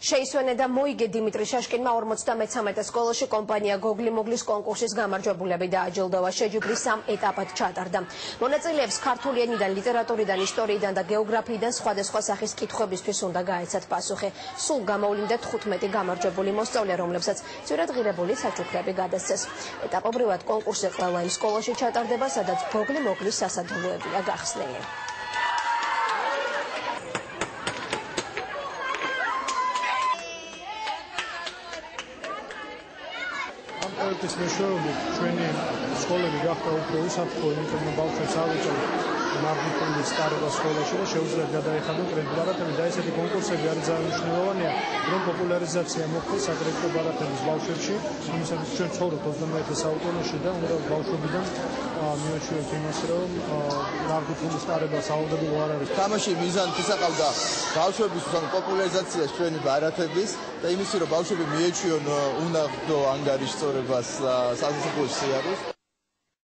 შეისვენა და მოიგე დიმიტრი შაშკინმა 53 სკოლაში კომპანია გოგლი-მოგლის კონკურსის გამარჯვებულები დააჯილდოვა. შეჯიბრი 3 ეტაპად ჩატარდა. მონაწილეებს ქართული ენიდან, ლიტერატურიდან, ისტორიიდან და გეოგრაფიიდან სხვადასხვა სახის კითხვებისთვის უნდა გაეცათ პასუხი. სულ გამოვლინდა 15 გამარჯვებული მოსწავლე, რომლებსაც ძვირადღირებული საჩუქრები გადასცეს. ეტაპობრივად კონკურსი ყველა იმ სკოლაში ჩატარდება, სადაც გოგლი-მოგლის სასადავლოებია გახსნილი. ეს მეშვეობით ჩვენი სკოლები გახდა უფრო უსაფრთხო, იმიტომ რომ ბავშვებს ავეჭერთ მაგნიტური სტარება სკოლაში და შეუძლიათ გადაეხადონ კრედიტ ბარათები და ესეთი კონკურსები არის ძალიან მნიშვნელოვანია, რომ პოპულარიზაცია მოხდეს საკრედიტო ბარათების ბავშვებში, იმისათვის ჩვენ ცხოვრობთ 21 საუკუნეში და უნდა ბავშვებიდან მივაჩვენოთ იმას, რომ მაგნიტური სტარება სავალდებულო არ არის. თამაში მიზანით ისაყავდა ბავშვების პოპულარიზაციას ჩვენი ბარათების და იმისი, რომ ბავშვები მიეჩვიონ უნაღდო ანგარიშწორებას საზაფხულო სიარულს.